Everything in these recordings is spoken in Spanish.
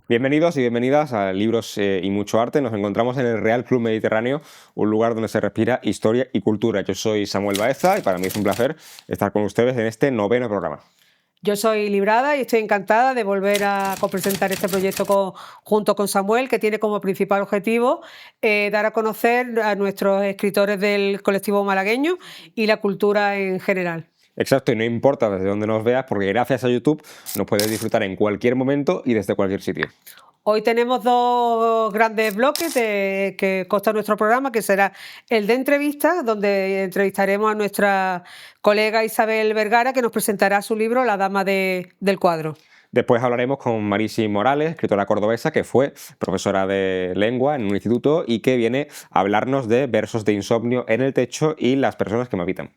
Bienvenidos y bienvenidas a Libros y Mucho Arte. Nos encontramos en el Real Club Mediterráneo, un lugar donde se respira historia y cultura. Yo soy Samuel Baeza y para mí es un placer estar con ustedes en este 9º programa. Yo soy Librada y estoy encantada de volver a copresentar este proyecto junto con Samuel, que tiene como principal objetivo dar a conocer a nuestros escritores del colectivo malagueño y la cultura en general. Exacto, y no importa desde dónde nos veas, porque gracias a YouTube nos puedes disfrutar en cualquier momento y desde cualquier sitio. Hoy tenemos dos grandes bloques que consta nuestro programa, que será el de entrevistas, donde entrevistaremos a nuestra colega Isabel Vergara, que nos presentará su libro La Dama del Cuadro. Después hablaremos con Marisi Morales, escritora cordobesa, que fue profesora de lengua en un instituto y que viene a hablarnos de versos de insomnio en el techo y las personas que me habitan.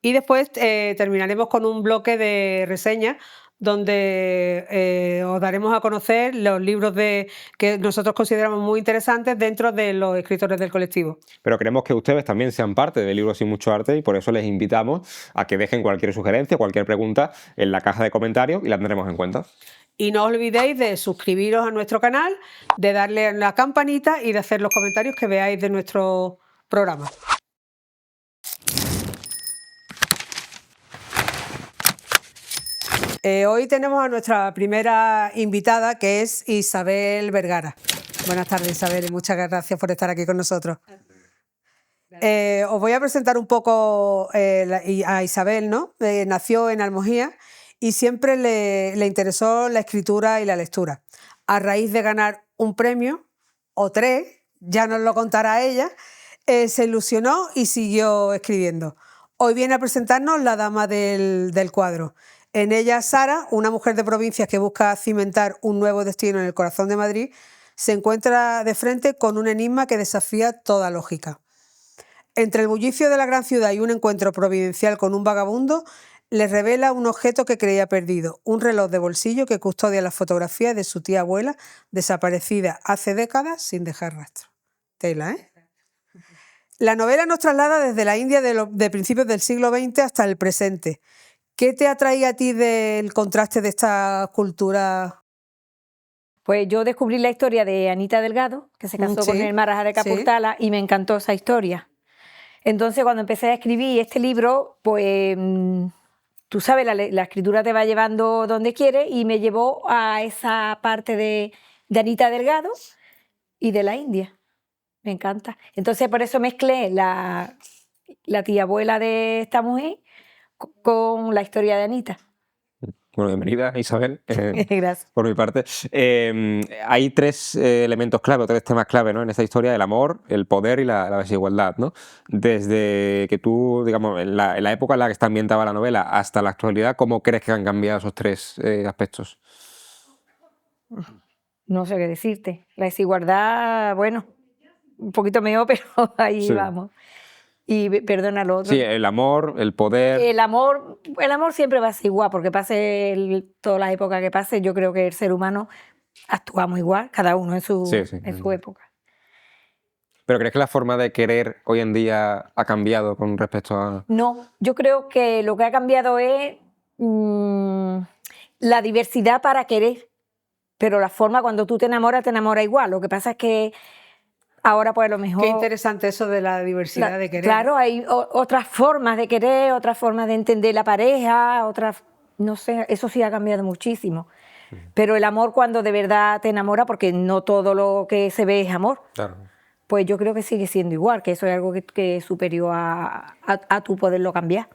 Y después terminaremos con un bloque de reseñas donde os daremos a conocer los libros que nosotros consideramos muy interesantes dentro de los escritores del colectivo. Pero queremos que ustedes también sean parte de Libros y Mucho Arte y por eso les invitamos a que dejen cualquier sugerencia, cualquier pregunta en la caja de comentarios y la tendremos en cuenta. Y no os olvidéis de suscribiros a nuestro canal, de darle a la campanita y de hacer los comentarios que veáis de nuestro programa. Hoy tenemos a nuestra primera invitada, que es Isabel Vergara. Buenas tardes, Isabel, y muchas gracias por estar aquí con nosotros. Os voy a presentar un poco a Isabel, ¿no? Nació en Almojía y siempre le interesó la escritura y la lectura. A raíz de ganar un premio, o 3, ya nos lo contará ella, se ilusionó y siguió escribiendo. Hoy viene a presentarnos La Dama del Cuadro. En ella, Sara, una mujer de provincias que busca cimentar un nuevo destino en el corazón de Madrid, se encuentra de frente con un enigma que desafía toda lógica. Entre el bullicio de la gran ciudad y un encuentro providencial con un vagabundo, le revela un objeto que creía perdido, un reloj de bolsillo que custodia las fotografías de su tía abuela, desaparecida hace décadas sin dejar rastro. Tela, ¿eh? La novela nos traslada desde la India de principios del siglo XX hasta el presente. ¿Qué te atraía a ti del contraste de esta cultura? Pues yo descubrí la historia de Anita Delgado, que se casó con el Marajá de Capurtala, y me encantó esa historia. Entonces, cuando empecé a escribir este libro, pues tú sabes, la escritura te va llevando donde quiere y me llevó a esa parte de Anita Delgado y de la India. Me encanta. Entonces, por eso mezclé la tía abuela de esta mujer con la historia de Anita. Bueno, bienvenida, Isabel. Gracias. Por mi parte. Hay 3 elementos clave, 3 temas clave, ¿no? En esta historia: el amor, el poder y la desigualdad, ¿no? Desde que tú, digamos, en la época en la que está ambientada la novela hasta la actualidad, ¿cómo crees que han cambiado esos 3 aspectos? No sé qué decirte. La desigualdad, bueno, un poquito mejor, pero ahí vamos. Y perdona lo otro. Sí, el amor, el poder. El amor siempre va a ser igual, porque pase todas las épocas que pase, yo creo que el ser humano actuamos igual, cada uno en su época. ¿Pero crees que la forma de querer hoy en día ha cambiado con respecto a...? No, yo creo que lo que ha cambiado es la diversidad para querer, pero la forma, cuando tú te enamoras igual. Lo que pasa es que ahora, pues a lo mejor... Qué interesante eso de la diversidad de querer. Claro, hay otras formas de querer, otras formas de entender la pareja, no sé, eso sí ha cambiado muchísimo. Pero el amor, cuando de verdad te enamora, porque no todo lo que se ve es amor, Claro. Pues yo creo que sigue siendo igual, que eso es algo que es superior a tu poderlo cambiar.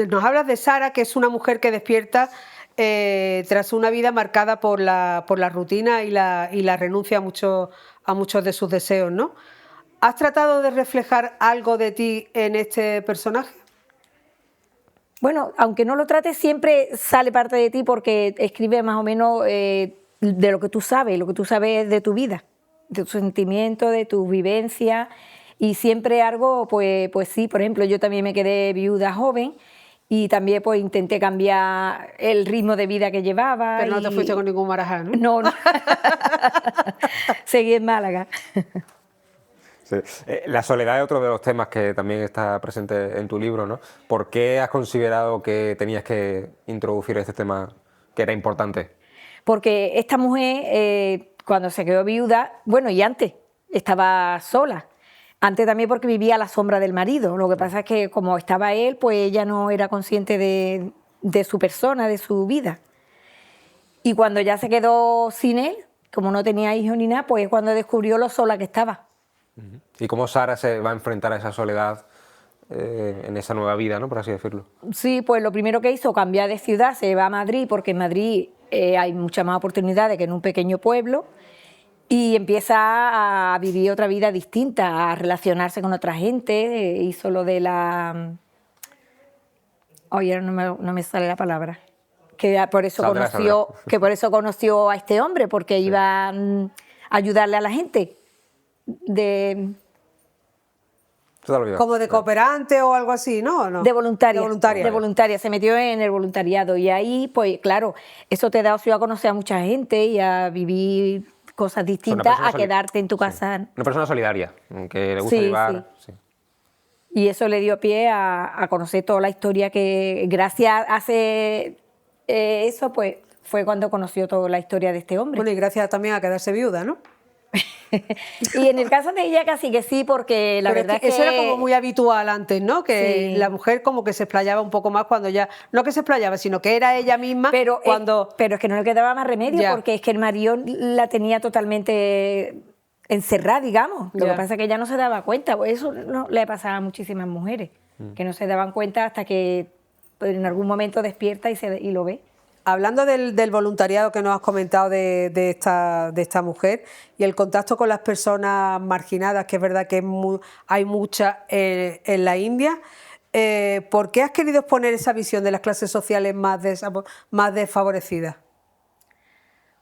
Nos hablas de Sara, que es una mujer que despierta tras una vida marcada por la rutina y la renuncia a muchos de sus deseos, ¿no? ¿Has tratado de reflejar algo de ti en este personaje? Bueno, aunque no lo trates, siempre sale parte de ti, porque escribe más o menos de lo que tú sabes de tu vida, de tus sentimientos, de tus vivencias, y siempre algo, pues sí. Por ejemplo, yo también me quedé viuda joven Y también pues intenté cambiar el ritmo de vida que llevaba. Pero no te fuiste con ningún Marajá, ¿no? No, no. Seguí en Málaga. Sí. La soledad es otro de los temas que también está presente en tu libro, ¿no? ¿Por qué has considerado que tenías que introducir este tema que era importante? Porque esta mujer, cuando se quedó viuda, bueno, y antes, estaba sola. Antes también porque vivía a la sombra del marido. Lo que pasa es que como estaba él, pues ella no era consciente de su persona, de su vida. Y cuando ya se quedó sin él, como no tenía hijos ni nada, pues es cuando descubrió lo sola que estaba. ¿Y cómo Sara se va a enfrentar a esa soledad en esa nueva vida, ¿no? Por así decirlo? Sí, pues lo primero que hizo, cambiar de ciudad, se va a Madrid, porque en Madrid hay muchas más oportunidades que en un pequeño pueblo, y empieza a vivir otra vida distinta, a relacionarse con otra gente. Hizo lo de la... Oye, no me sale la palabra. Que por eso conoció a este hombre, porque Sí. iba a ayudarle a la gente. Como de cooperante o algo así, ¿no? ¿No? De voluntaria. De voluntaria. De voluntaria. Se metió en el voluntariado. Y ahí, pues claro, eso te da opción a conocer a mucha gente y a vivir cosas distintas, a quedarte en tu casa. Sí. Una persona solidaria, que le gusta Sí, llevar. sí. Sí. Y eso le dio pie a conocer toda la historia que, gracias a eso, pues fue cuando conoció toda la historia de este hombre. Bueno, y gracias también a quedarse viuda, ¿no? Y en el caso de ella casi que sí, porque la verdad es que... Eso era como muy habitual antes, ¿no? Que Sí. la mujer como que se explayaba un poco más cuando ya... No que se explayaba, sino que era ella misma cuando... Pero es que no le quedaba más remedio, Ya. porque es que el marido la tenía totalmente encerrada, digamos. Lo Ya. que pasa es que ella no se daba cuenta. Pues eso no le pasaba a muchísimas mujeres, que no se daban cuenta hasta que pues, en algún momento despierta y lo ve. Hablando del voluntariado que nos has comentado de esta mujer y el contacto con las personas marginadas, que es verdad que hay muchas en la India, ¿por qué has querido exponer esa visión de las clases sociales más desfavorecidas?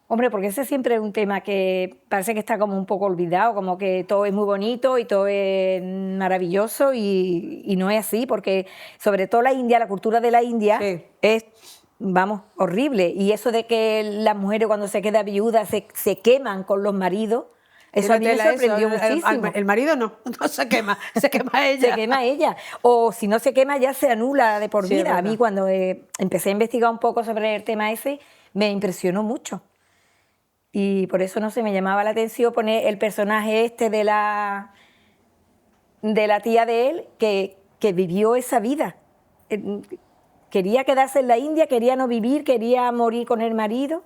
Hombre, porque ese siempre es un tema que parece que está como un poco olvidado, como que todo es muy bonito y todo es maravilloso y no es así, porque sobre todo la India, la cultura de la India Sí. es... Vamos, horrible. Y eso de que las mujeres cuando se quedan viudas se queman con los maridos, eso a mí me sorprendió muchísimo. El marido no se quema ella. Se quema ella. O si no se quema ya se anula de por Sí, es vida. A mí verdad. cuando empecé a investigar un poco sobre el tema ese, me impresionó mucho. Y por eso no se me llamaba la atención poner el personaje este de la tía de él que vivió esa vida. Quería quedarse en la India, quería no vivir, quería morir con el marido.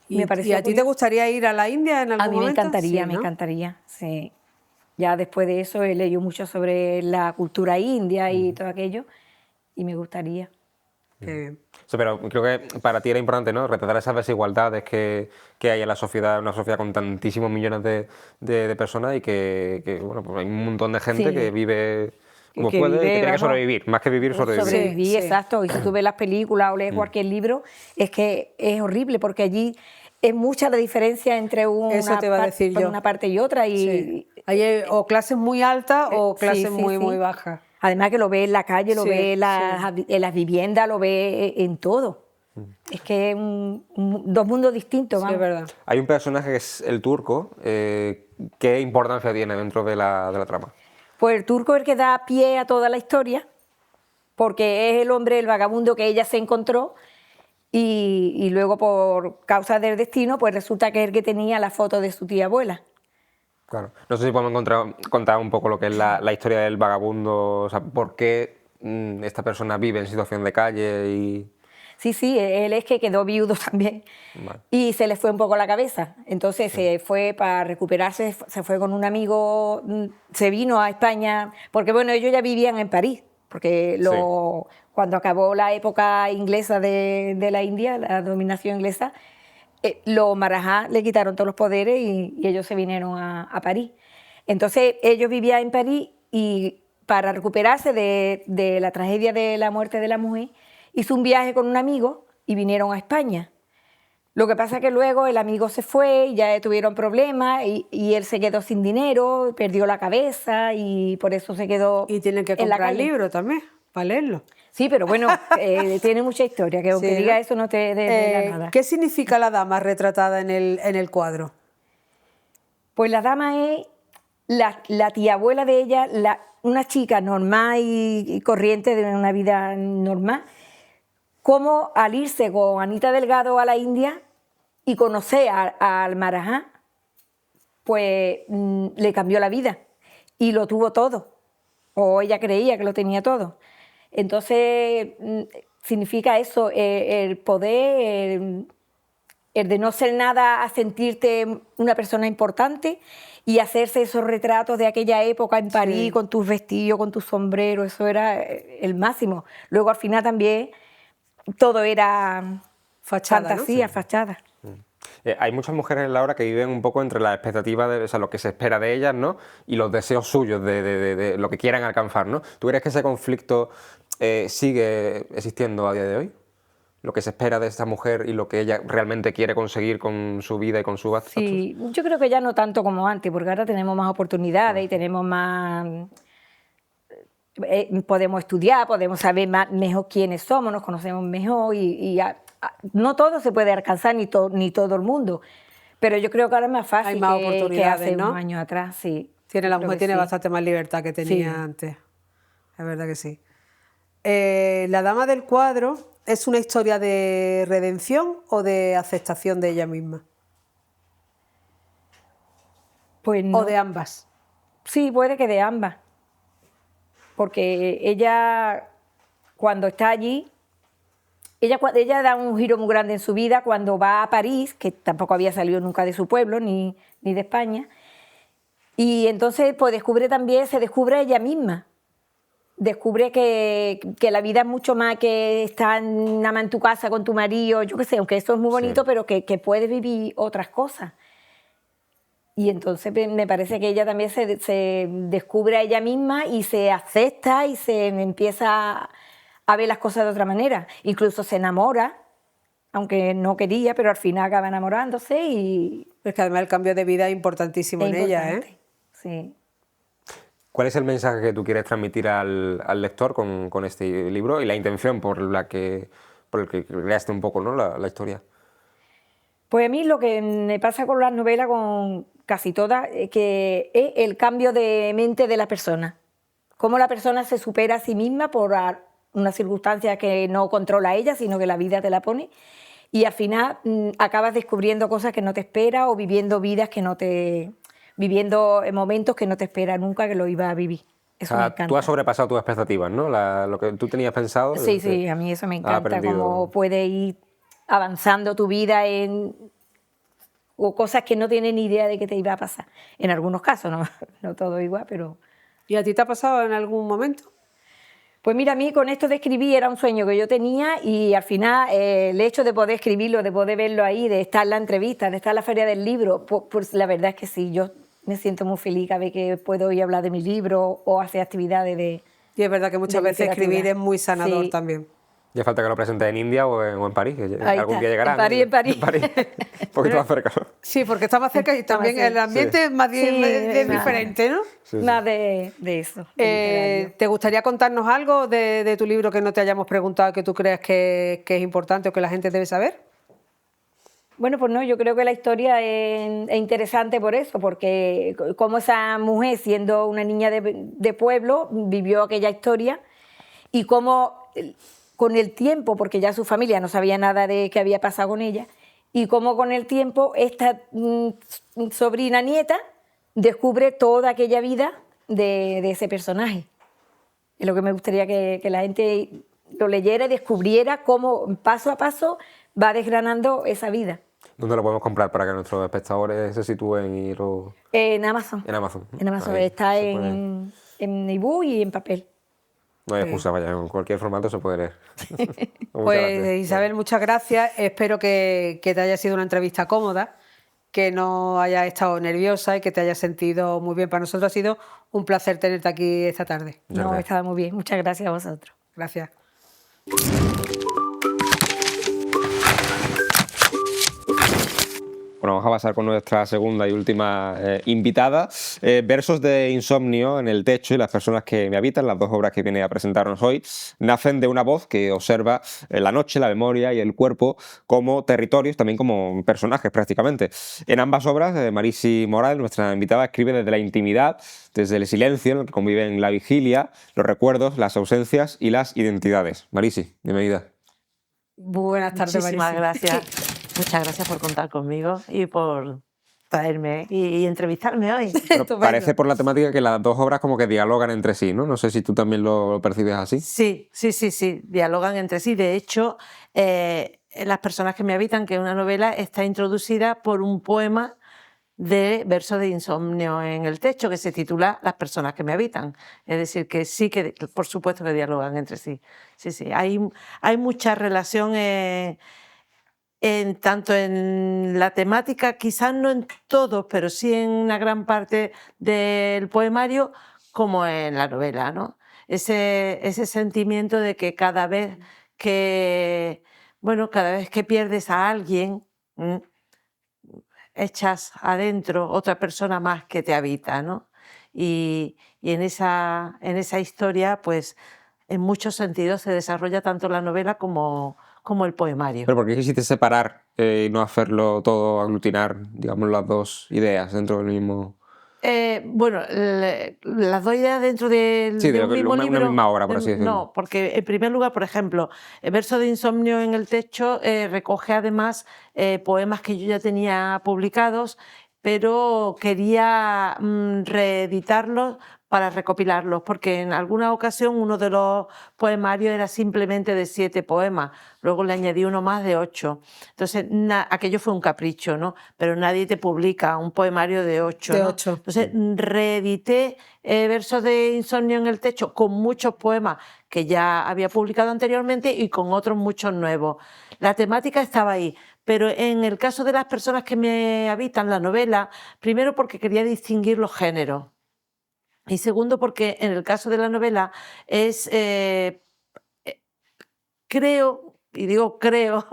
Me pareció ¿Y a ti te gustaría ir a la India en algún A mí me momento? encantaría, Sí, me ¿no? encantaría, sí. Ya después de eso he leído mucho sobre la cultura india y todo aquello y me gustaría. Qué bien. Sí, pero creo que para ti era importante, ¿no? Retratar esas desigualdades que hay en la sociedad, una sociedad con tantísimos millones de personas y que, bueno, pues hay un montón de gente Sí. que vive como Que puede y que vive, tiene que vamos, sobrevivir, más que vivir, sobrevivir. Sobrevivir, Sí, sí. exacto. Y si tú ves las películas o lees cualquier libro, es que es horrible porque allí es mucha la diferencia entre Eso te iba a decir yo. una parte y otra. Sí. Hay o clases muy altas o clases sí, muy, sí. muy bajas. Además que lo ves en la calle, lo Sí, ves en las viviendas, lo ves en todo. Es que es dos mundos distintos, Sí, vamos. es verdad. Hay un personaje que es el turco. ¿Qué importancia tiene dentro de la trama? Pues el turco es el que da pie a toda la historia, porque es el hombre, el vagabundo que ella se encontró y luego por causa del destino, pues resulta que es el que tenía la foto de su tía abuela. Claro. No sé si podemos contar un poco lo que es la historia del vagabundo, o sea, por qué esta persona vive en situación de calle y... Sí, él es que quedó viudo también Vale. y se le fue un poco la cabeza. Entonces se fue para recuperarse, se fue con un amigo, se vino a España, porque bueno, ellos ya vivían en París, porque cuando acabó la época inglesa de la India, la dominación inglesa, los marajá le quitaron todos los poderes y ellos se vinieron a París. Entonces ellos vivían en París y para recuperarse de la tragedia de la muerte de la mujer, hizo un viaje con un amigo y vinieron a España. Lo que pasa es que luego el amigo se fue y ya tuvieron problemas y él se quedó sin dinero, perdió la cabeza y por eso se quedó Y tienen que en la comprar el calle. libro también. para leerlo. Sí, pero bueno, tiene mucha historia, que aunque Sí, diga ¿no? eso no te desvela nada. ¿Qué significa la dama retratada en el cuadro? Pues la dama es la tía abuela de ella, una chica normal y corriente de una vida normal, como al irse con Anita Delgado a la India y conocer al Marajá, pues le cambió la vida y lo tuvo todo, o ella creía que lo tenía todo. Entonces significa eso, el poder, el de no ser nada a sentirte una persona importante y hacerse esos retratos de aquella época en París, Sí. con tus vestidos, con tus sombreros, eso era el máximo. Luego al final también todo era Fachada, ¿no? fantasía, fachada. Hay muchas mujeres en la obra que viven un poco entre las expectativas, o sea, lo que se espera de ellas, ¿no? Y los deseos suyos de lo que quieran alcanzar, ¿no? ¿Tú crees que ese conflicto sigue existiendo a día de hoy? Lo que se espera de esta mujer y lo que ella realmente quiere conseguir con su vida y con su actos. Sí, yo creo que ya no tanto como antes, porque ahora tenemos más oportunidades y tenemos más... podemos estudiar, podemos saber mejor quiénes somos, nos conocemos mejor no todo se puede alcanzar, ni todo el mundo, pero yo creo que ahora es más fácil Hay más que oportunidades, hace ¿no? unos años atrás, sí. La Yo creo mujer que tiene sí. bastante más libertad que tenía Sí. antes. Es verdad que sí. La dama del cuadro es una historia de redención o de aceptación de ella misma. Pues no. O de ambas. Sí, puede que de ambas. Porque ella, cuando está allí, ella da un giro muy grande en su vida cuando va a París, que tampoco había salido nunca de su pueblo ni de España, y entonces pues se descubre ella misma. Descubre que la vida es mucho más que estar nada más en tu casa con tu marido, yo qué sé, aunque eso es muy bonito, Sí. pero que puedes vivir otras cosas. Y entonces me parece que ella también se descubre a ella misma y se acepta y se empieza a ver las cosas de otra manera. Incluso se enamora, aunque no quería, pero al final acaba enamorándose y Es que además el cambio de vida es importantísimo es en ella, ¿eh? importante. Sí. ¿Cuál es el mensaje que tú quieres transmitir al lector con este libro y la intención por el que creaste un poco, ¿no? la historia? Pues a mí lo que me pasa con las novelas, con casi todas, que es el cambio de mente de la persona. Cómo la persona se supera a sí misma por una circunstancia que no controla ella, sino que la vida te la pone. Y al final acabas descubriendo cosas que no te esperas o viviendo vidas que no te... viviendo momentos que no te esperas nunca que lo ibas a vivir. Eso O me sea, encanta. tú has sobrepasado tus expectativas, ¿no? Lo que tú tenías pensado. Sí, a mí eso me has encanta, aprendido. cómo puedes ir avanzando tu vida o cosas que no tienes ni idea de que te iba a pasar. En algunos casos, no todo igual, pero... ¿Y a ti te ha pasado en algún momento? Pues mira, a mí con esto de escribir era un sueño que yo tenía y al final el hecho de poder escribirlo, de poder verlo ahí, de estar en la entrevista, de estar en la feria del libro, pues la verdad es que sí, yo me siento muy feliz cada vez que puedo ir a hablar de mi libro o hacer actividades de... Y es verdad que muchas de veces literatura. escribir es muy sanador Sí. también. Ya falta que lo presentes en India o en París, que Ahí algún está, día llegará. en París, ¿no? en París. Un poquito más cerca. Sí, porque está más cerca y Está más también el cerca. ambiente es más Sí, es más- diferente, ¿no? Sí, sí. Más de eso. de literario. ¿Te gustaría contarnos algo de tu libro que no te hayamos preguntado que tú creas que es importante o que la gente debe saber? Bueno, pues no, yo creo que la historia es interesante por eso, porque como esa mujer, siendo una niña de pueblo, vivió aquella historia y cómo con el tiempo, porque ya su familia no sabía nada de qué había pasado con ella, y cómo con el tiempo esta sobrina nieta descubre toda aquella vida de ese personaje. Es lo que me gustaría que la gente lo leyera y descubriera cómo paso a paso va desgranando esa vida. ¿Dónde lo podemos comprar para que nuestros espectadores se sitúen y lo... En Amazon. En Amazon. En Amazon. Ahí Está se puede- en ebook y en papel. No hay excusa, vaya, en cualquier formato se puede leer. Muchas Pues gracias. Isabel, muchas gracias. Espero que te haya sido una entrevista cómoda, que no hayas estado nerviosa y que te hayas sentido muy bien. Para nosotros ha sido un placer tenerte aquí esta tarde. Muchas No, gracias. estaba muy bien. Muchas gracias a vosotros. Gracias. Bueno, vamos a pasar con nuestra segunda y última invitada. Versos de insomnio en el techo y las personas que me habitan, las dos obras que viene a presentarnos hoy, nacen de una voz que observa la noche, la memoria y el cuerpo como territorios, también como personajes prácticamente. En ambas obras, Marisi Moral, nuestra invitada, escribe desde la intimidad, desde el silencio en el que conviven la vigilia, los recuerdos, las ausencias y las identidades. Marisi, bienvenida. Buenas tardes, Muchísimas Marisi. gracias. Muchas gracias por contar conmigo y por traerme y entrevistarme hoy. Pero parece por la temática que las dos obras como que dialogan entre sí, ¿no? No sé si tú también lo percibes así. Sí, dialogan entre sí. De hecho, Las personas que me habitan, que es una novela, está introducida por un poema de versos de insomnio en el techo que se titula Las personas que me habitan. Es decir, que sí que, por supuesto, que dialogan entre sí. Sí. Hay mucha relación tanto en la temática, quizás no en todos, pero sí en una gran parte del poemario, como en la novela, ¿no? Ese sentimiento de que cada vez que pierdes a alguien, echas adentro otra persona más que te habita, ¿no? Y en esa historia, pues, en muchos sentidos se desarrolla tanto la novela como el poemario. ¿Pero por qué quisiste separar y no hacerlo todo, aglutinar, digamos, las dos ideas dentro del mismo...? Las dos ideas dentro de un mismo libro... Una misma obra, por así decirlo. No, porque en primer lugar, por ejemplo, el verso de insomnio en el techo recoge además poemas que yo ya tenía publicados, pero quería reeditarlos para recopilarlos, porque en alguna ocasión uno de los poemarios era simplemente de 7 poemas, luego le añadí uno más de 8. Entonces, aquello fue un capricho, ¿no? Pero nadie te publica un poemario de 8. De ¿no? 8. Entonces, reedité versos de insomnio en el techo con muchos poemas que ya había publicado anteriormente y con otros muchos nuevos. La temática estaba ahí, pero en el caso de las personas que me habitan la novela, primero porque quería distinguir los géneros. Y segundo, porque en el caso de la novela es, creo, y digo creo,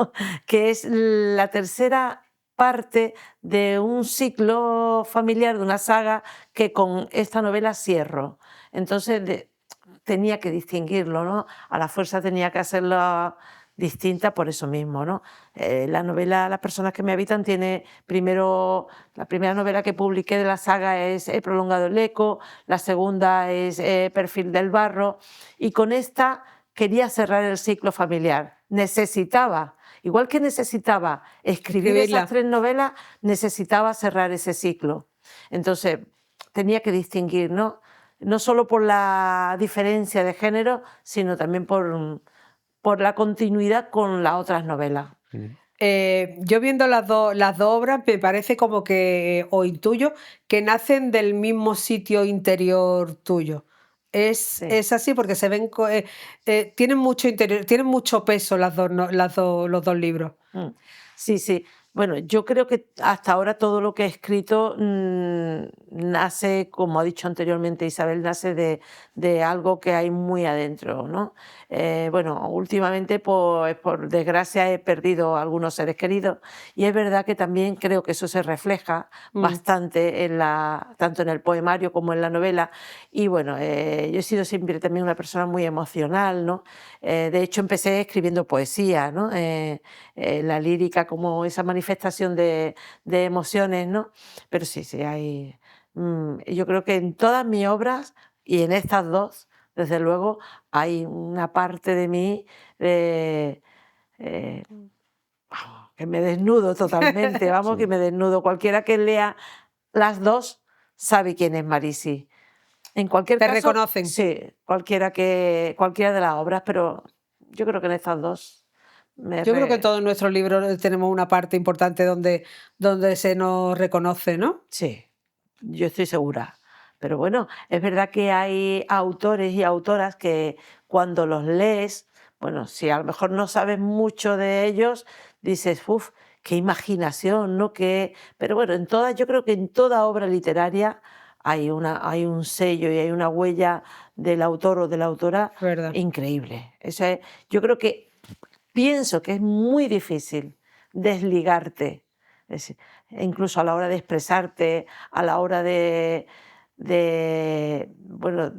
que es la tercera parte de un ciclo familiar, de una saga que con esta novela cierro. Entonces tenía que distinguirlo, ¿no? A la fuerza tenía que hacerlo distinta por eso mismo, ¿no? La novela Las personas que me habitan tiene primero, la primera novela que publiqué de la saga es He prolongado el eco, la segunda es Perfil del barro, y con esta quería cerrar el ciclo familiar. Necesitaba, igual que necesitaba escribir esas 3 novelas, necesitaba cerrar ese ciclo. Entonces tenía que distinguir, ¿no? No solo por la diferencia de género, sino también por la continuidad con las otras novelas. Yo viendo las dos obras me parece como que, o intuyo, que nacen del mismo sitio interior tuyo. Es así porque se ven, tienen mucho interior, tienen mucho peso los dos libros. Sí. Bueno, yo creo que hasta ahora todo lo que he escrito nace, como ha dicho anteriormente Isabel, nace de algo que hay muy adentro, ¿no? Últimamente, pues, por desgracia, he perdido algunos seres queridos y es verdad que también creo que eso se refleja bastante tanto en el poemario como en la novela. Y bueno, yo he sido siempre también una persona muy emocional, ¿no? De hecho, empecé escribiendo poesía, ¿no? La lírica como esa manifestación de emociones, ¿no? Pero sí, hay... yo creo que en todas mis obras y en estas dos, desde luego, hay una parte de mí que me desnudo totalmente, que me desnudo. Cualquiera que lea las dos sabe quién es Marisi. En cualquier caso... ¿Te reconocen? Sí, cualquiera de las obras, pero yo creo que en estas dos... Yo creo que en todos nuestros libros tenemos una parte importante donde se nos reconoce, ¿no? Sí, yo estoy segura. Pero bueno, es verdad que hay autores y autoras que cuando los lees, bueno, si a lo mejor no sabes mucho de ellos, dices, uff, qué imaginación, ¿no? Pero bueno, yo creo que en toda obra literaria hay un sello y hay una huella del autor o de la autora increíble. Yo creo que pienso que es muy difícil desligarte. Es decir, incluso a la hora de expresarte, a la hora bueno,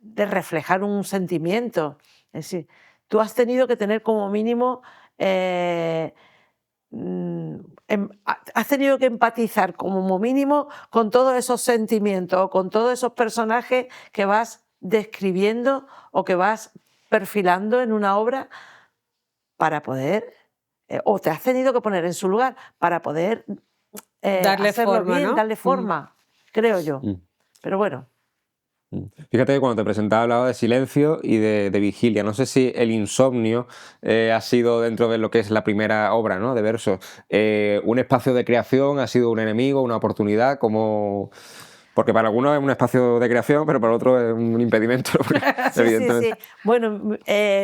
de reflejar un sentimiento. Es decir, tú has tenido que tener como mínimo, has tenido que empatizar como mínimo con todos esos sentimientos o con todos esos personajes que vas describiendo o que vas perfilando en una obra para poder, o te has tenido que poner en su lugar para poder darle hacerlo forma, bien, ¿no? darle forma, creo yo. Pero bueno. Fíjate que cuando te presentaba hablaba de silencio y de vigilia. No sé si el insomnio ha sido, dentro de lo que es la primera obra, ¿no?, de versos, un espacio de creación, ha sido un enemigo, una oportunidad, como... Porque para algunos es un espacio de creación, pero para otros es un impedimento, porque, Sí, evidentemente. sí, sí. Bueno,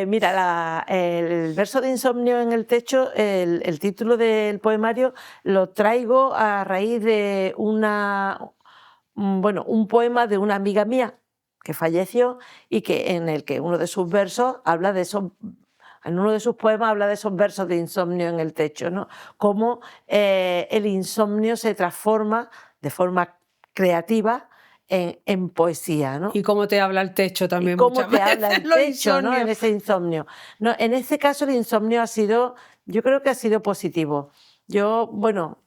mira, el verso de Insomnio en el techo, el título del poemario lo traigo a raíz de un poema de una amiga mía que falleció y en el que uno de sus versos habla de esos... En uno de sus poemas habla de esos versos de insomnio en el techo, ¿no? Cómo el insomnio se transforma de forma creativa en poesía, ¿no? Y cómo te habla el techo también Y cómo muchas te habla veces, el los techo, ¿no?, en insomnios. ese insomnio. No, en este caso el insomnio yo creo que ha sido positivo. Yo, bueno,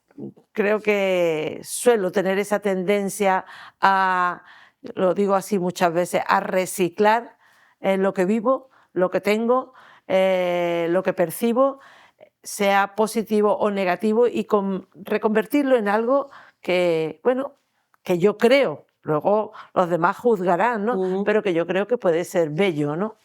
creo que suelo tener esa tendencia lo digo así muchas veces, a reciclar lo que vivo, lo que tengo, lo que percibo, sea positivo o negativo, y reconvertirlo en algo que, bueno, que yo creo, luego los demás juzgarán, ¿no? Pero que yo creo que puede ser bello, ¿no?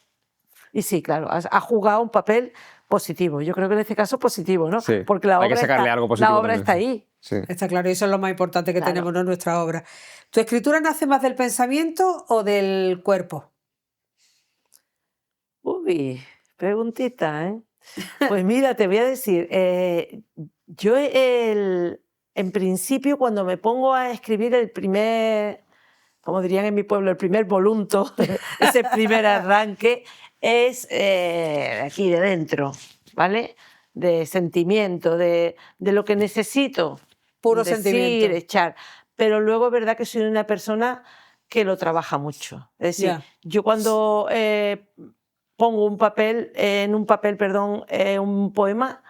Y sí, claro, ha jugado un papel positivo. Yo creo que en este caso positivo, ¿no? Sí, Porque hay que sacarle algo positivo también, está sí. ahí. Sí. Está claro, y eso es lo más importante que Claro. tenemos, ¿no?, en nuestra obra. ¿Tu escritura nace más del pensamiento o del cuerpo? Uy, preguntita, ¿eh? Pues mira, te voy a decir, yo en principio cuando me pongo a escribir el primer, como dirían en mi pueblo, el primer volunto, ese primer arranque, es aquí de dentro, ¿vale? De sentimiento, de lo que necesito Puro decir, sentimiento. echar. Pero luego es verdad que soy una persona que lo trabaja mucho. Es decir, Ya. yo cuando pongo un poema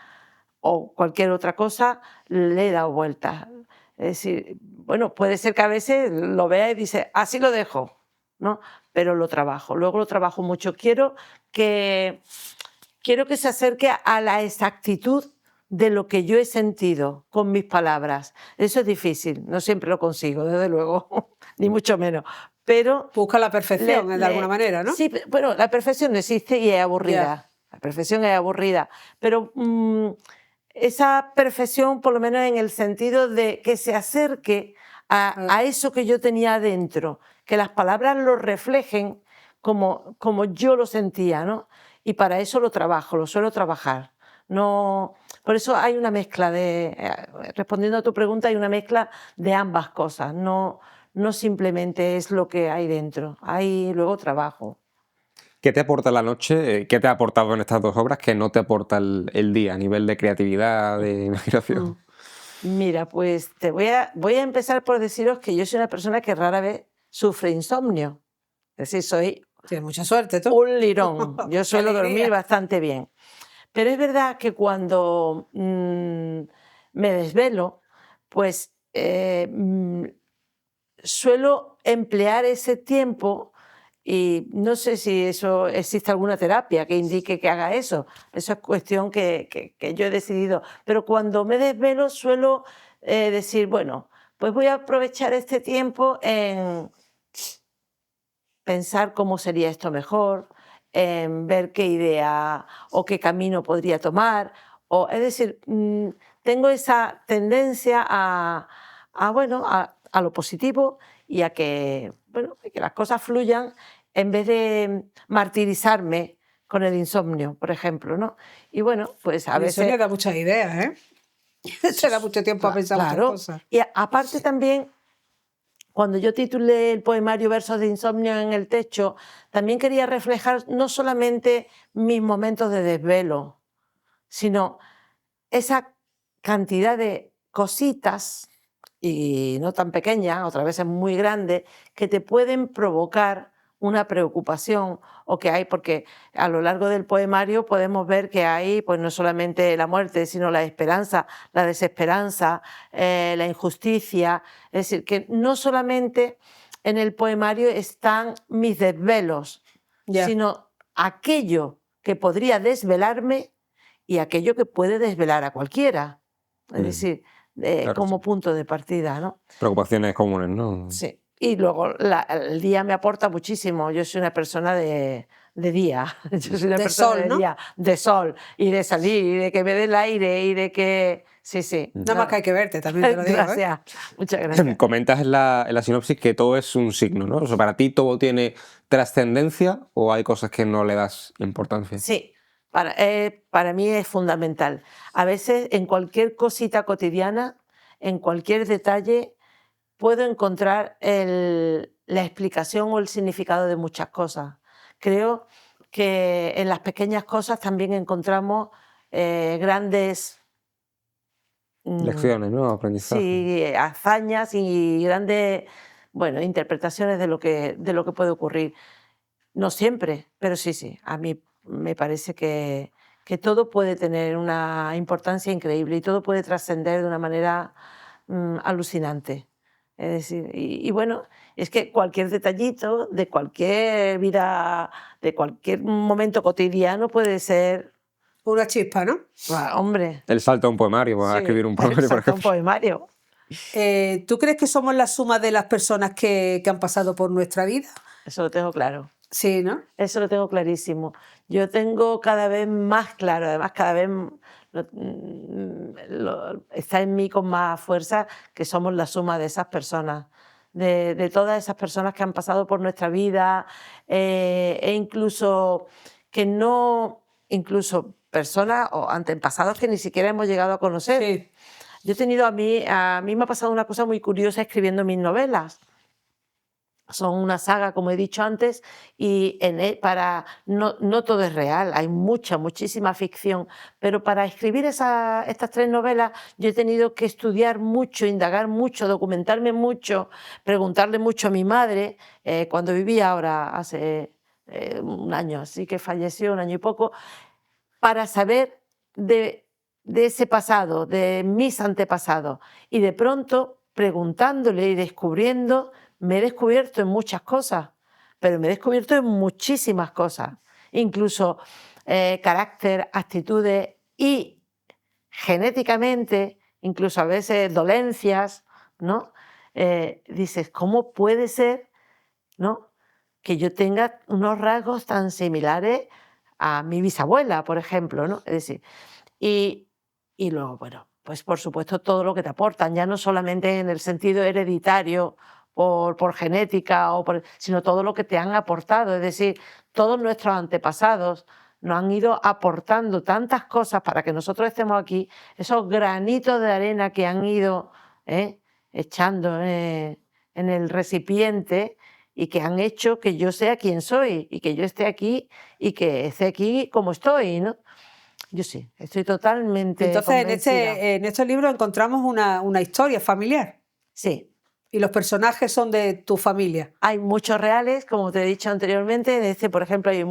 o cualquier otra cosa, le he dado vueltas. Es decir, bueno, puede ser que a veces lo vea y dice, así lo dejo, ¿no? Pero lo trabajo, luego lo trabajo mucho. Quiero que se acerque a la exactitud de lo que yo he sentido con mis palabras. Eso es difícil, no siempre lo consigo, desde luego, ni mucho menos. Pero Busca la perfección, de alguna manera, ¿no? sí, bueno, la perfección no existe y es aburrida. Ya. La perfección es aburrida. Pero esa perfección, por lo menos en el sentido de que se acerque a eso que yo tenía adentro, que las palabras lo reflejen como yo lo sentía, ¿no? Y para eso lo trabajo, lo suelo trabajar. No, por eso hay una mezcla respondiendo a tu pregunta, hay una mezcla de ambas cosas. No simplemente es lo que hay dentro, hay luego trabajo. ¿Qué te aporta la noche? ¿Qué te ha aportado en estas dos obras que no te aporta el día a nivel de creatividad, de imaginación? Mira, pues voy a empezar por deciros que yo soy una persona que rara vez sufre insomnio. Es decir, soy Tienes mucha suerte, tú. un lirón. Yo ¡Qué suelo dormir alegría! bastante bien. Pero es verdad que cuando me desvelo, pues suelo emplear ese tiempo, y no sé si existe alguna terapia que indique que haga eso. Eso es cuestión que yo he decidido. Pero cuando me desvelo suelo decir, bueno, pues voy a aprovechar este tiempo en pensar cómo sería esto mejor, en ver qué idea o qué camino podría tomar. Es decir, tengo esa tendencia a lo positivo y a que las cosas fluyan en vez de martirizarme con el insomnio, por ejemplo, ¿no? Y bueno, pues a Y eso veces... le da muchas ideas, ¿eh? Te da mucho tiempo a pensar muchas Claro, cosas. y aparte también, cuando yo titulé el poemario Versos de insomnio en el techo, también quería reflejar no solamente mis momentos de desvelo, sino esa cantidad de cositas, y no tan pequeñas, otras veces muy grandes, que te pueden provocar una preocupación o que hay, porque a lo largo del poemario podemos ver que hay pues no solamente la muerte, sino la esperanza, la desesperanza, la injusticia. Es decir, que no solamente en el poemario están mis desvelos, sino aquello que podría desvelarme y aquello que puede desvelar a cualquiera. Es decir, claro, como punto de partida, ¿no? Preocupaciones comunes, ¿no? Sí. Y luego el día me aporta muchísimo. Yo soy una persona de día. Yo soy una persona sol, de ¿no? día, de sol, y de salir, y de que me dé el aire, y de que... Sí, sí. Nada más que hay que verte, también te lo digo. Gracias. Muchas gracias. Comentas en la sinopsis que todo es un signo, ¿no? O sea, ¿para ti todo tiene trascendencia o hay cosas que no le das importancia? Sí. Para mí es fundamental. A veces en cualquier cosita cotidiana, en cualquier detalle, puedo encontrar la explicación o el significado de muchas cosas. Creo que en las pequeñas cosas también encontramos grandes... Lecciones, ¿no? Aprendizaje. Sí, hazañas y grandes, bueno, interpretaciones de lo que puede ocurrir. No siempre, pero sí, sí. A mí me parece que todo puede tener una importancia increíble y todo puede trascender de una manera alucinante. Es decir, y bueno, es que cualquier detallito de cualquier vida, de cualquier momento cotidiano puede ser... Una chispa, ¿no? Hombre. El salto a un poemario, a escribir un poemario, por ejemplo. Un poemario. ¿Tú crees que somos la suma de las personas que han pasado por nuestra vida? Eso lo tengo claro. Sí, ¿no? Eso lo tengo clarísimo. Yo tengo cada vez más claro, además cada vez está en mí con más fuerza que somos la suma de esas personas, de todas esas personas que han pasado por nuestra vida e incluso que no, incluso personas o antepasados que ni siquiera hemos llegado a conocer. Sí. Yo he tenido a mí me ha pasado una cosa muy curiosa escribiendo mis novelas. Son una saga, como he dicho antes, y no todo es real, hay muchísima ficción, pero para escribir estas 3 novelas yo he tenido que estudiar mucho, indagar mucho, documentarme mucho, preguntarle mucho a mi madre, cuando vivía ahora hace un año, así que falleció, un año y poco, para saber de ese pasado, de mis antepasados, y de pronto, preguntándole y descubriendo, me he descubierto en muchas cosas, pero me he descubierto en muchísimas cosas, incluso carácter, actitudes y genéticamente, incluso a veces dolencias, ¿no? Dices, ¿cómo puede ser, ¿no?, que yo tenga unos rasgos tan similares a mi bisabuela, por ejemplo, ¿no? Es decir, y luego, bueno, pues por supuesto todo lo que te aportan, ya no solamente en el sentido hereditario, por genética, sino todo lo que te han aportado. Es decir, todos nuestros antepasados nos han ido aportando tantas cosas para que nosotros estemos aquí, esos granitos de arena que han ido echando en el recipiente y que han hecho que yo sea quien soy y que yo esté aquí y que esté aquí como estoy, ¿no? Yo sí, estoy totalmente Entonces, en este libro encontramos una historia familiar. Sí. Y los personajes son de tu familia. Hay muchos reales, como te he dicho anteriormente. En este, por ejemplo, hay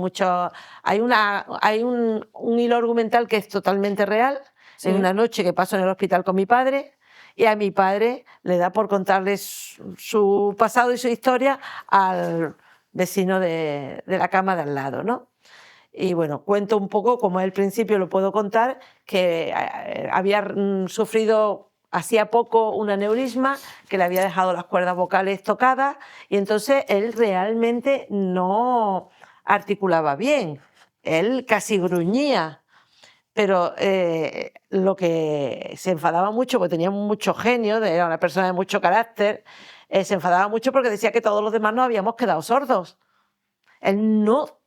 un hilo argumental que es totalmente real. Sí. En una noche que paso en el hospital con mi padre, y a mi padre le da por contarle su pasado y su historia al vecino de la cama de al lado, ¿no? Y bueno, cuento un poco, como al principio lo puedo contar, que había sufrido hacía poco un aneurisma que le había dejado las cuerdas vocales tocadas y entonces él realmente no articulaba bien, él casi gruñía, pero lo que se enfadaba mucho, porque tenía mucho genio, era una persona de mucho carácter, se enfadaba mucho porque decía que todos los demás nos habíamos quedado sordos. Él no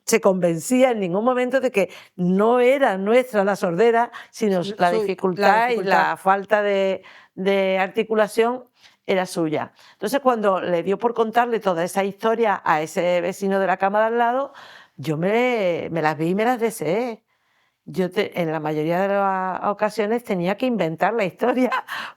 se convencía en ningún momento de que no era nuestra la sordera, sino la dificultad y la falta de articulación era suya. Entonces, cuando le dio por contarle toda esa historia a ese vecino de la cama de al lado, yo me las vi y me las deseé. en la mayoría de las ocasiones tenía que inventar la historia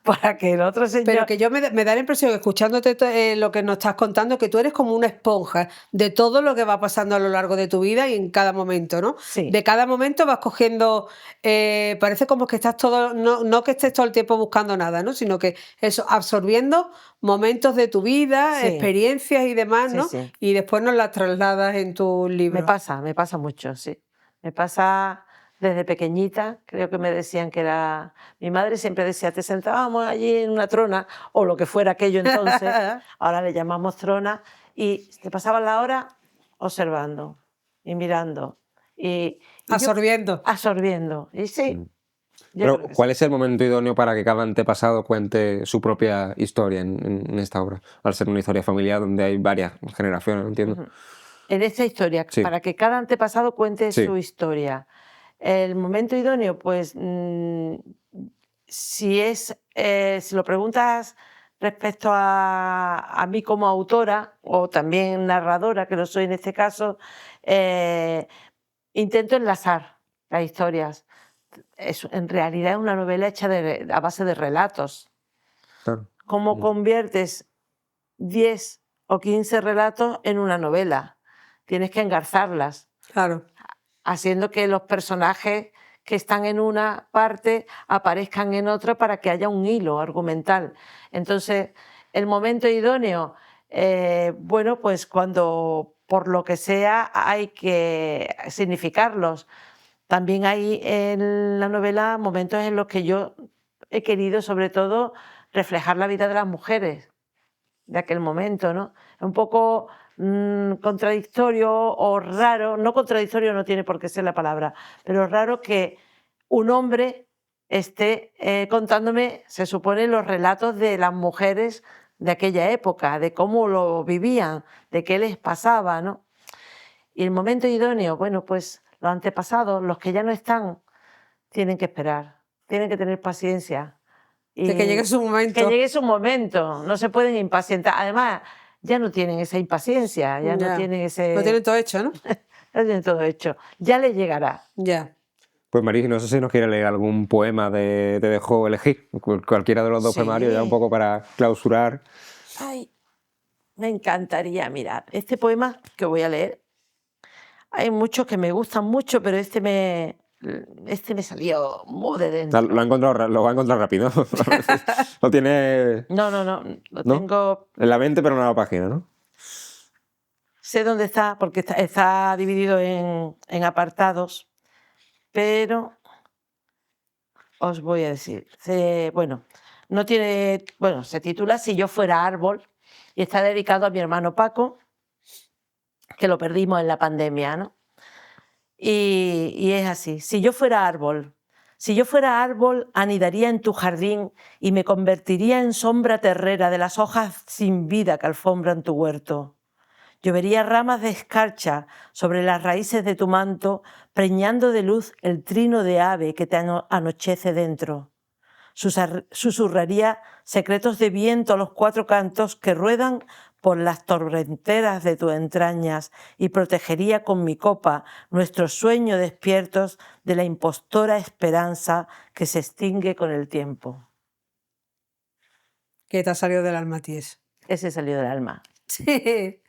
para que el otro señor... Pero que me da la impresión, escuchándote lo que nos estás contando, que tú eres como una esponja de todo lo que va pasando a lo largo de tu vida y en cada momento, ¿no? Sí. De cada momento vas cogiendo, parece como que estás todo, no que estés todo el tiempo buscando nada, ¿no? Sino que eso, absorbiendo momentos de tu vida, Sí. experiencias y demás, Sí, ¿no? sí. Y después nos las trasladas en tu libro. Me pasa mucho, sí. Me pasa desde pequeñita, creo que me decían que era... Mi madre siempre decía, te sentábamos allí en una trona, o lo que fuera aquello entonces, ahora le llamamos trona, y te pasaban la hora observando y mirando. Y Absorbiendo. Absorbiendo, y sí. Pero, ¿cuál es el momento idóneo para que cada antepasado cuente su propia historia en esta obra? Al ser una historia familiar donde hay varias generaciones, ¿no? Entiendo. En esta historia, Sí. para que cada antepasado cuente Sí. su historia. El momento idóneo, pues, si lo preguntas respecto a mí como autora, o también narradora, que lo soy en este caso, intento enlazar las historias. En realidad es una novela hecha a base de relatos. Claro. ¿Cómo conviertes 10 o 15 relatos en una novela? Tienes que engarzarlas. Claro. Haciendo que los personajes que están en una parte aparezcan en otra para que haya un hilo argumental. Entonces, el momento idóneo, bueno, pues cuando por lo que sea hay que significarlos. También hay en la novela momentos en los que yo he querido, sobre todo, reflejar la vida de las mujeres de aquel momento, ¿no? Un poco contradictorio o raro, no contradictorio no tiene por qué ser la palabra, pero raro que un hombre esté contándome, se supone, los relatos de las mujeres de aquella época, de cómo lo vivían, de qué les pasaba, ¿no? Y el momento idóneo, bueno, pues los antepasados, los que ya no están, tienen que esperar, tienen que tener paciencia. De que llegue su momento. Que llegue su momento, no se pueden impacientar. Además, ya no tienen esa impaciencia, ya no tienen ese... Lo tienen todo hecho, ¿no? Lo tienen todo hecho. Ya les llegará. Ya. Pues Maris, no sé si nos quiere leer algún poema te dejo elegir, cualquiera de los dos Sí. poemarios, ya un poco para clausurar. Ay, me encantaría, mirad, este poema que voy a leer, hay muchos que me gustan mucho, pero este me salió muy de dentro. Lo va a encontrar rápido. Lo tiene... No, lo tengo... En la mente, pero no en la página, ¿no? Sé dónde está, porque está dividido en apartados, pero os voy a decir. Se titula Si yo fuera árbol y está dedicado a mi hermano Paco, que lo perdimos en la pandemia, ¿no? Y es así. Si yo fuera árbol, anidaría en tu jardín y me convertiría en sombra terrera de las hojas sin vida que alfombran tu huerto. Llovería ramas de escarcha sobre las raíces de tu manto, preñando de luz el trino de ave que te anochece dentro. Susurraría secretos de viento a los cuatro cantos que ruedan por las torrenteras de tus entrañas y protegería con mi copa nuestros sueños despiertos de la impostora esperanza que se extingue con el tiempo. ¿Qué te ha salido del alma, Ties? Ese salió del alma. Sí.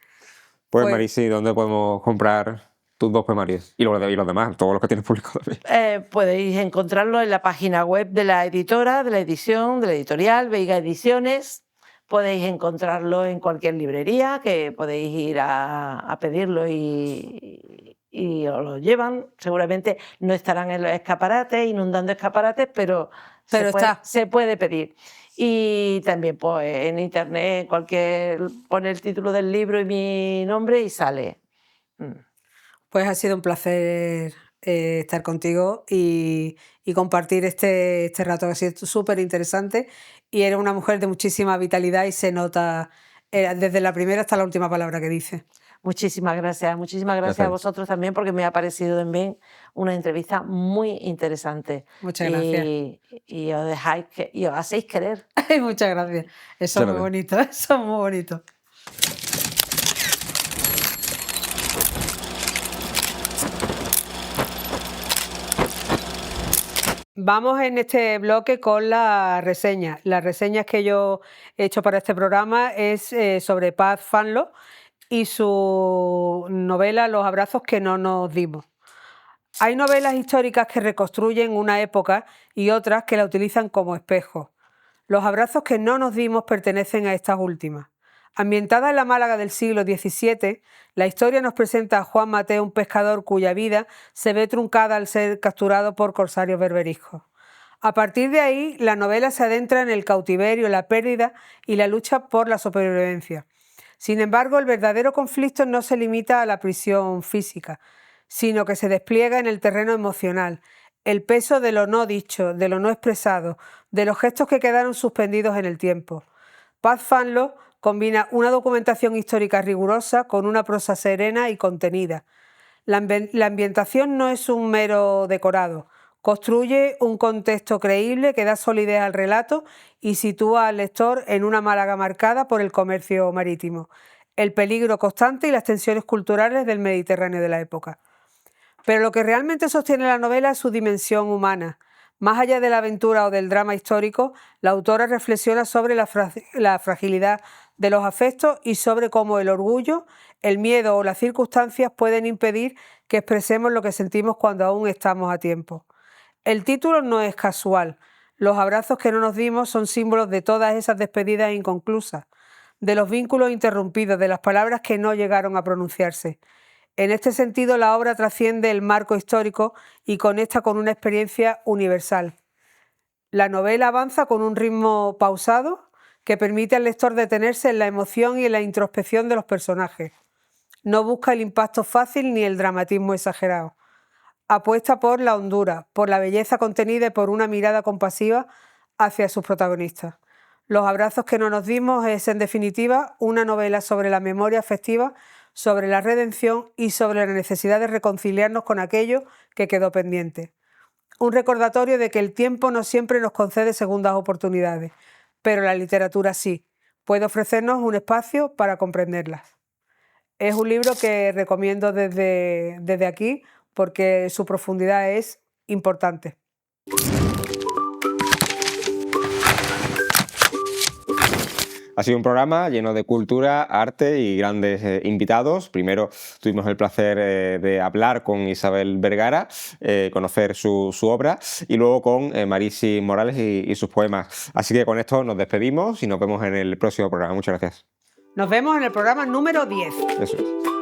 Pues Marisi, ¿dónde podemos comprar tus dos poemarios? Y los demás, todos los que tienes publicados también. Podéis encontrarlo en la página web de la editora, de la edición, de la editorial, Veiga Ediciones. Podéis encontrarlo en cualquier librería, que podéis ir a pedirlo y os lo llevan. Seguramente no estarán en los escaparates, inundando escaparates, pero se puede pedir. Y también pues, en internet pone el título del libro y mi nombre y sale. Pues ha sido un placer estar contigo y compartir este rato. Ha sido súper interesante y eres una mujer de muchísima vitalidad y se nota desde la primera hasta la última palabra que dice. Muchísimas gracias a vosotros también, porque me ha parecido también una entrevista muy interesante. Muchas gracias. Y os hacéis querer. Muchas gracias. Eso es muy bonito, eso es muy bonito. Vamos en este bloque con la reseña. Las reseñas que yo he hecho para este programa es sobre Paz Fanlo y su novela Los abrazos que no nos dimos. Hay novelas históricas que reconstruyen una época y otras que la utilizan como espejo. Los abrazos que no nos dimos pertenecen a estas últimas. Ambientada en la Málaga del siglo XVII, la historia nos presenta a Juan Mateo, un pescador cuya vida se ve truncada al ser capturado por corsarios berberiscos. A partir de ahí, la novela se adentra en el cautiverio, la pérdida y la lucha por la supervivencia. Sin embargo, el verdadero conflicto no se limita a la prisión física, sino que se despliega en el terreno emocional, el peso de lo no dicho, de lo no expresado, de los gestos que quedaron suspendidos en el tiempo. Paz Fanlo combina una documentación histórica rigurosa con una prosa serena y contenida. La ambientación no es un mero decorado, construye un contexto creíble que da solidez al relato y sitúa al lector en una Málaga marcada por el comercio marítimo, el peligro constante y las tensiones culturales del Mediterráneo de la época. Pero lo que realmente sostiene la novela es su dimensión humana. Más allá de la aventura o del drama histórico, la autora reflexiona sobre la fragilidad de los afectos y sobre cómo el orgullo, el miedo o las circunstancias pueden impedir que expresemos lo que sentimos cuando aún estamos a tiempo. El título no es casual. Los abrazos que no nos dimos son símbolos de todas esas despedidas inconclusas, de los vínculos interrumpidos, de las palabras que no llegaron a pronunciarse. En este sentido, la obra trasciende el marco histórico y conecta con una experiencia universal. La novela avanza con un ritmo pausado que permite al lector detenerse en la emoción y en la introspección de los personajes. No busca el impacto fácil ni el dramatismo exagerado. Apuesta por la hondura, por la belleza contenida y por una mirada compasiva hacia sus protagonistas. Los abrazos que no nos dimos es, en definitiva, una novela sobre la memoria afectiva, sobre la redención y sobre la necesidad de reconciliarnos con aquello que quedó pendiente. Un recordatorio de que el tiempo no siempre nos concede segundas oportunidades, pero la literatura sí, puede ofrecernos un espacio para comprenderlas. Es un libro que recomiendo desde aquí porque su profundidad es importante. Ha sido un programa lleno de cultura, arte y grandes invitados. Primero tuvimos el placer de hablar con Isabel Vergara, conocer su obra, y luego con Marisi Morales y sus poemas. Así que con esto nos despedimos y nos vemos en el próximo programa. Muchas gracias. Nos vemos en el programa número 10. Eso es.